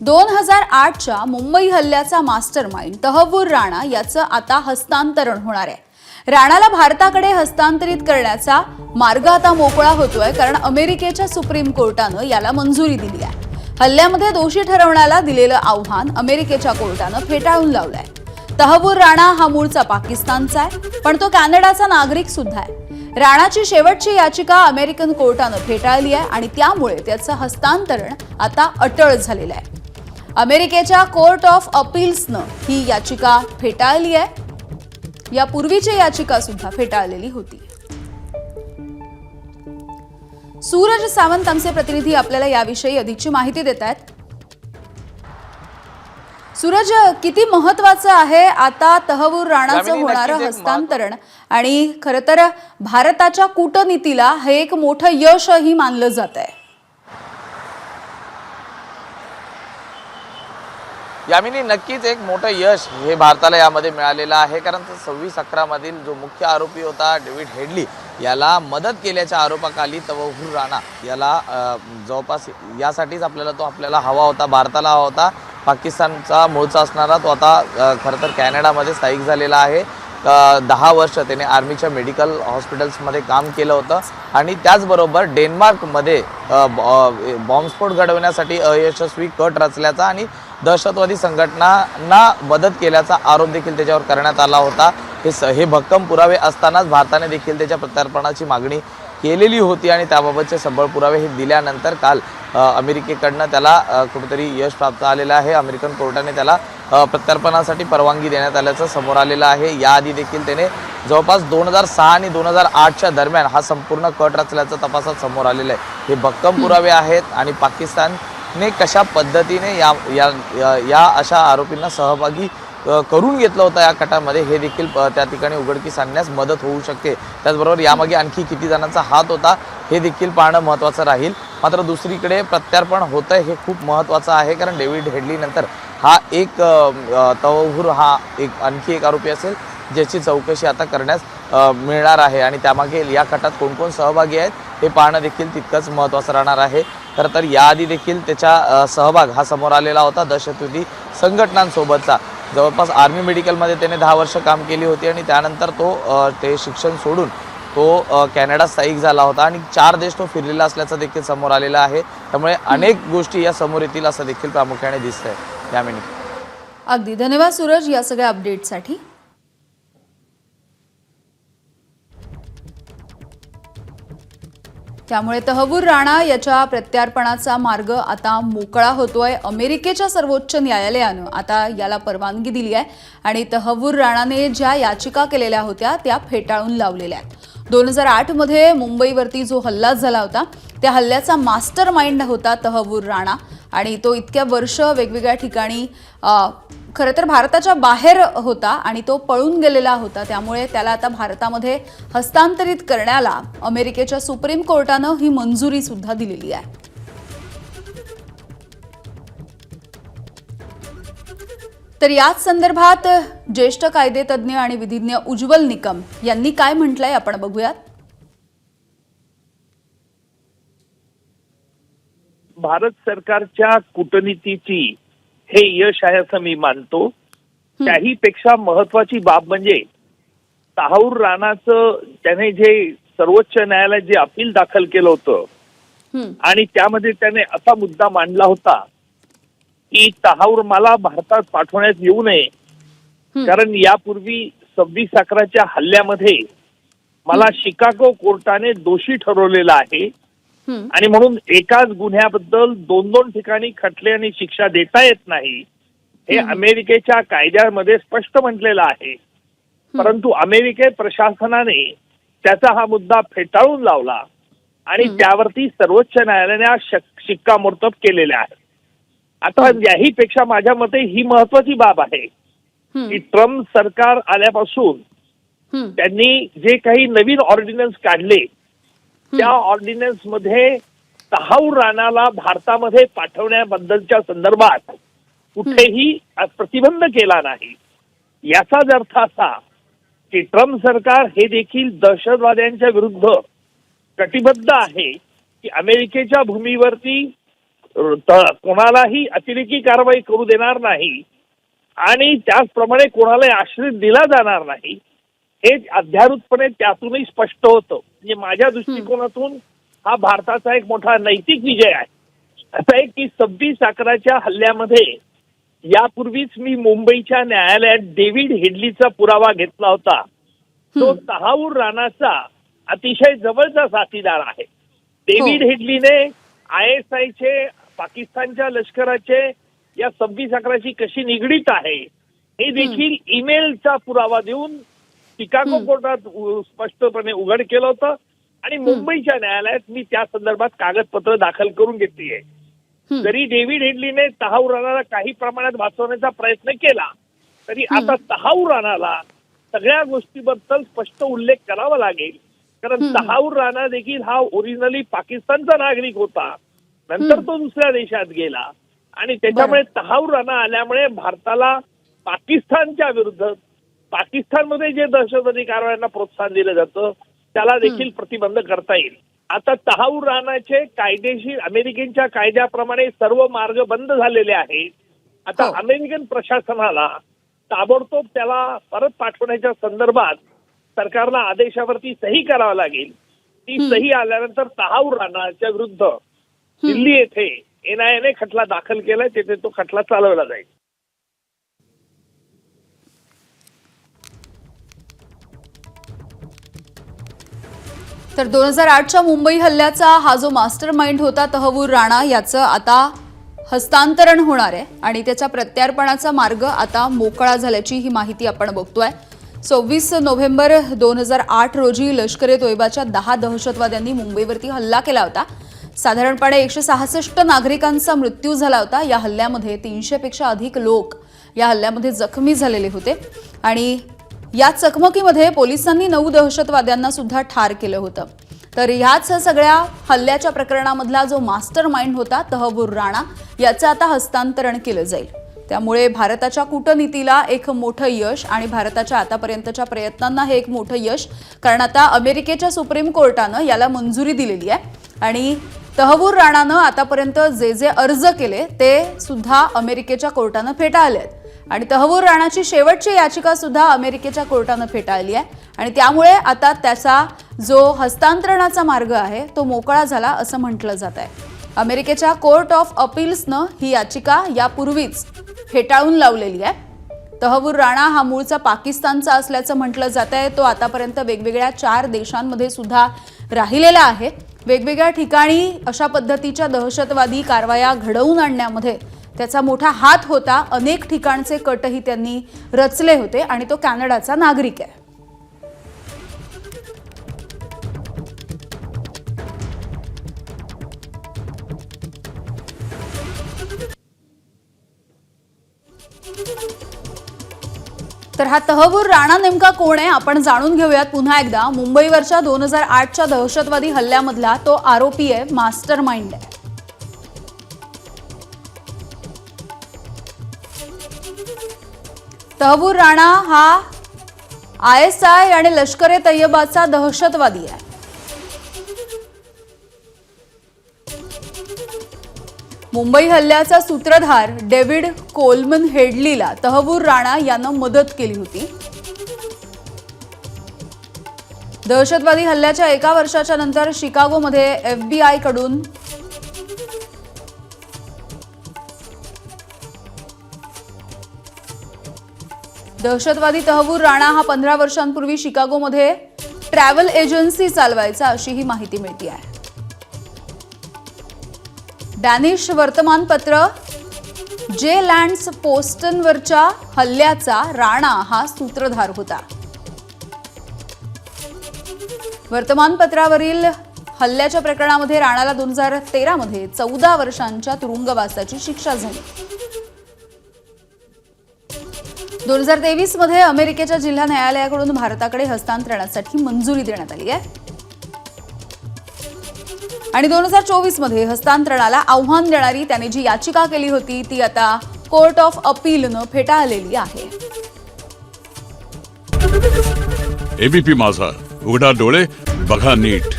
2008च्या मुंबई हल्ल्याचा मास्टरमाइंड तहव्वूर राणा याचं आता हस्तांतरण होणार आहे। राणाला भारताकडे हस्तांतरित करण्याचा मार्ग आता मोकळा होतोय, कारण अमेरिकेच्या सुप्रीम कोर्टानं याला मंजुरी दिली आहे। हल्ल्यामध्ये दोषी ठरवण्याला दिलेलं आव्हान अमेरिकेच्या कोर्टानं फेटाळून लावलंय। तहव्वूर राणा हा मूळचा पाकिस्तानचा आहे, पण तो कॅनडाचा नागरिक सुद्धा आहे। राणाची शेवटची याचिका अमेरिकन कोर्टानं फेटाळली आहे आणि त्यामुळे त्याचं हस्तांतरण आता अटळ झालेलं आहे। अमेरिकेच्या कोर्ट ऑफ अपील्सनं ही याचिका फेटाळली आहे। यापूर्वीची याचिका सुद्धा फेटाळलेली होती। सूरज सावंत आमचे प्रतिनिधी आपल्याला याविषयी अधिकची माहिती देत आहेत। सूरज, किती महत्त्वाचं आहे आता तहव्वूर राणाचं होणारं हस्तांतरण, आणि खरं तर भारताच्या कूटनीतीला हे एक मोठं यशही मानलं जात आहे। यामिनी, नक्कीच एक मोठं यश हे भारताला यामध्ये मिळालेलं आहे, कारण 26/11 मधील जो मुख्य आरोपी होता डेव्हिड हेडली याला मदत केल्याच्या आरोपाखाली तहव्वूर राणा याला जवळपास यासाठीच आपल्याला हवा होता, भारताला हवा होता। पाकिस्तानचा मूळचा असणारा तो आता खरं तर कॅनडामध्ये स्थायिक झालेला आहे। 10 वर्ष त्याने आर्मीच्या मेडिकल हॉस्पिटल्समध्ये काम केलं होतं आणि त्याचबरोबर डेन्मार्कमध्ये बॉम्बस्फोट घडवण्यासाठी अयशस्वी कट रचल्याचा आणि दहशतवादी संघटनांना मदत केल्याचा आरोप देखील त्याच्यावर करण्यात आला होता। हे भक्कम पुरावे असतानाच भारताने देखील त्याच्या प्रत्यार्पणाची मागणी केलेली होती आणि त्याबाबतचे सबळ पुरावे हे दिल्यानंतर काल अमेरिकेकडनं त्याला कुठेतरी यश प्राप्त आलेलं आहे। अमेरिकन कोर्टाने त्याला प्रत्यार्पणासाठी परवानगी देण्यात आल्याचं समोर आलेलं आहे। याआधी देखील त्याने जवळपास 2006 आणि 2008च्या दरम्यान हा संपूर्ण कट रचल्याचं तपासात समोर आलेलं आहे। हे भक्कम पुरावे आहेत आणि पाकिस्तानने कशा पद्धतीने या अशा आरोपींना सहभागी करून घेतलं होतं या कटामध्ये हे देखील त्या ठिकाणी उघडकीस आणण्यास मदत होऊ शकते। त्याचबरोबर यामागे आणखी किती जणांचा हात होता हे देखील पाहणं महत्त्वाचं राहील। मात्र दुसरीकडे प्रत्यार्पण होतंय हे खूप महत्त्वाचं आहे, कारण डेव्हिड हेडली नंतर हा एक तहव्वूर हा आणखी एक आरोपी असेल ज्याची चौकशी आता करण्यास मिळणार आहे आणि त्यामागे या कटात कोण कोण सहभागी आहेत हे पाहणं देखील तितकंच महत्त्वाचं राहणार आहे। खरं तर याआधी देखील त्याचा सहभाग हा समोर आलेला होता दहशतवादी संघटनांसोबतचा। जवळपास आर्मी मेडिकलमध्ये त्याने 10 वर्ष काम केली होती आणि त्यानंतर ते शिक्षण सोडून तो कॅनडा स्थायिक झाला होता आणि 4 देश तो फिरलेला असल्याचं देखील समोर आलेलं आहे। त्यामुळे अनेक गोष्टी या समोर येतील असं देखील प्रामुख्याने दिसतंय। यामिनी, अगदी धन्यवाद सूरज या सगळ्या अपडेटसाठी। त्यामुळे तहव्वूर राणा याच्या प्रत्यार्पणाचा मार्ग आता मोकळा होतोय। अमेरिकेच्या सर्वोच्च न्यायालयानं आता याला परवानगी दिली आहे आणि तहव्वूर राणाने ज्या याचिका केलेल्या होत्या त्या फेटाळून लावलेल्या आहेत। 2008 मध्ये मुंबईवरती जो हल्ला झाला होता त्या हल्ल्याचा मास्टरमाइंड होता तहव्वूर राणा आणि तो इतक्या वर्ष वेगवेगळ्या ठिकाणी खरं तर भारताच्या बाहेर होता आणि तो पळून गेलेला होता। त्यामुळे त्याला आता भारतामध्ये हस्तांतरित करण्याला अमेरिकेच्या सुप्रीम कोर्टानं ही मंजुरी सुद्धा दिलेली आहे। तर याच संदर्भात ज्येष्ठ कायदेतज्ञ आणि विधिज्ञ उज्ज्वल निकम यांनी काय म्हटलंय आपण बघूयात। भारत सरकारच्या कूटनीतीची हे यश आहे असं मी मानतो। त्याही पेक्षा महत्वाची बाब म्हणजे तहव्वूर राणाचं त्याने जे सर्वोच्च न्यायालयात जे अपील दाखल केलं होतं आणि त्यामध्ये त्याने असा मुद्दा मांडला होता की तहव्वूर मला भारतात पाठवण्यात येऊ नये, कारण यापूर्वी 26/11च्या हल्ल्यामध्ये मला शिकागो कोर्टाने दोषी ठरवलेलं आहे आणि म्हणून एकाच गुन्ह्याबद्दल 2-2 ठिकाणी खटले आणि शिक्षा देता येत नाही हे अमेरिकेच्या कायद्यामध्ये स्पष्ट म्हटलेलं आहे। परंतु अमेरिके प्रशासनाने त्याचा हा मुद्दा फेटाळून लावला आणि त्यावरती सर्वोच्च न्यायालयाने आज शिक्कामोर्तब केलेले आहे। आता याही पेक्षा माझ्या मते ही महत्वाची बाब आहे की ट्रम्प सरकार आल्यापासून त्यांनी जे काही नवीन ऑर्डिनन्स काढले त्या ऑर्डिनन्स मध्ये तहव्वूर राणाला भारतामध्ये पाठवण्याबद्दलच्या संदर्भात कुठेही प्रतिबंध केला नाही। याचाच अर्थ असा की ट्रम्प सरकार हे देखील दहशतवाद्यांच्या विरुद्ध कटिबद्ध आहे की अमेरिकेच्या भूमीवरती कोणालाही अतिरेकी कारवाई करू देणार नाही आणि त्याचप्रमाणे कोणालाही आश्रय दिला जाणार नाही हे अध्यारूतपणे त्यातूनही स्पष्ट होतं. म्हणजे माझ्या दृष्टिकोनातून हा भारताचा एक मोठा नैतिक विजय आहे. असं आहे की 26/11 हल्ल्यामध्ये यापूर्वीच मी मुंबईच्या न्यायालयात डेव्हिड हेडलीचा पुरावा घेतला होता. तो तहावूर राणाचा अतिशय जवळचा साथीदार आहे. डेव्हिड हेडलीने ISIचे पाकिस्तानच्या लष्कराचे या 26/11शी कशी निगडीत आहे हे देखील ईमेलचा पुरावा देऊन शिकागो कोर्टात स्पष्टपणे उघड केलं होतं आणि मुंबईच्या न्यायालयात मी त्या संदर्भात कागदपत्र दाखल करून घेतली आहे. जरी डेव्हिड हेडलीने तहावूर राणाला काही प्रमाणात वाचवण्याचा प्रयत्न केला तरी आता तहावूर राणाला सगळ्या गोष्टीबद्दल स्पष्ट उल्लेख करावा लागेल. कारण तहावूर राणा देखील हा ओरिजिनली पाकिस्तानचा नागरिक होता, नंतर तो दुसऱ्या देशात गेला आणि त्याच्यामुळे तहावूर राणा आल्यामुळे भारताला पाकिस्तानच्या विरुद्ध पाकिस्तानमध्ये जे दहशतवादी कारवायांना प्रोत्साहन दिलं जातं त्याला देखील प्रतिबंध करता येईल. आता तहावूर राणाचे कायदेशीर अमेरिकेच्या कायद्याप्रमाणे सर्व मार्ग बंद झालेले आहेत. आता अमेरिकन प्रशासनाला ताबडतोब त्याला परत पाठवण्याच्या संदर्भात सरकारला आदेशावरती सही करावी लागेल. ती सही आल्यानंतर तहावूर राणाच्या विरुद्ध दिल्ली येथे NIA ने खटला दाखल केलाय, तेथे तो खटला चालवला जाईल. तर 2008च्या मुंबई हल्ल्याचा हा जो मास्टर माइंड होता तहवूर राणा याचं आता हस्तांतरण होणार आहे आणि त्याच्या प्रत्यार्पणाचा मार्ग आता मोकळा झाल्याची ही माहिती आपण बघतोय. 26 नोव्हेंबर 2008 रोजी लष्कर-ए तोयबाच्या 10 दहशतवाद्यांनी मुंबईवरती हल्ला केला होता. साधारणपणे 166 नागरिकांचा मृत्यू झाला होता. या हल्ल्यामध्ये 300 पेक्षा अधिक लोक या हल्ल्यामध्ये जखमी झालेले होते आणि या चकमकीमध्ये पोलिसांनी 9 दहशतवाद्यांना सुद्धा ठार केलं होतं. तर ह्याच सगळ्या हल्ल्याच्या प्रकरणामधला जो मास्टर माइंड होता तहवूर राणा याचं आता हस्तांतरण केलं जाईल. त्यामुळे भारताच्या कूटनीतीला एक मोठं यश आणि भारताच्या आतापर्यंतच्या प्रयत्नांना हे एक मोठं यश, कारण आता अमेरिकेच्या सुप्रीम कोर्टानं याला मंजुरी दिलेली आहे आणि तहवूर राणानं आतापर्यंत जे अर्ज केले ते सुद्धा अमेरिकेच्या कोर्टानं फेटाळले आहेत आणि तहवूर राणाची शेवटची याचिका सुद्धा अमेरिकेच्या कोर्टानं फेटाळली आहे आणि त्यामुळे आता त्याचा जो हस्तांतरणाचा मार्ग आहे तो मोकळा झाला असं म्हटलं जात आहे. अमेरिकेच्या कोर्ट ऑफ अपील्सनं ही याचिका यापूर्वीच फेटाळून लावलेली आहे. तहवूर राणा हा मूळचा पाकिस्तानचा असल्याचं म्हटलं जात आहे. तो आतापर्यंत वेगवेगळ्या 4 देशांमध्ये सुद्धा राहिलेला आहे. वेगवेगळ्या ठिकाणी अशा पद्धतीच्या दहशतवादी कारवाया घडवून आणण्यामध्ये त्याचा मोठा हात होता. अनेक ठिकाणचे कटही त्यांनी रचले होते आणि तो कॅनडाचा नागरिक आहे. तर हा तहवूर राणा नेमका कोण आहे आपण जाणून घेऊयात पुन्हा एकदा. मुंबईवरच्या 2008च्या दहशतवादी हल्ल्यामधला तो आरोपी आहे, मास्टर माइंड आहे. तहवूर राणा हा ISI आणि लष्कर-ए तैयबाचा दहशतवादी आहे. मुंबई हल्ल्याचा सूत्रधार डेव्हिड कोलमन हेडलीला तहवूर राणा यानं मदत केली होती. दहशतवादी हल्ल्याच्या 1 वर्षाच्या नंतर शिकागोमध्ये FBI कडून दहशतवादी तहवूर राणा हा 15 वर्षांपूर्वी शिकागोमध्ये ट्रॅव्हल एजन्सी चालवायचा अशी ही माहिती मिळते आहे. डॅनिश वर्तमानपत्र जे लँड्स पोस्टनवरच्या हल्ल्याचा राणा हा सूत्रधार होता. वर्तमानपत्रावरील हल्ल्याच्या प्रकरणामध्ये राणाला 2013 मध्ये 14 वर्षांच्या तुरुंगवासाची शिक्षा झाली. 2023 मध्ये अमेरिकेच्या जिल्हा न्यायालयाकडून भारताकडे हस्तांतरणासाठी मंजुरी देण्यात आली आहे आणि 2024 मध्ये हस्तांतरणाला आव्हान देणारी त्याने जी याचिका केली होती ती आता कोर्ट ऑफ अपीलनं फेटाळलेली आहे. ABP माझा, उघडा डोळे बघा नीट.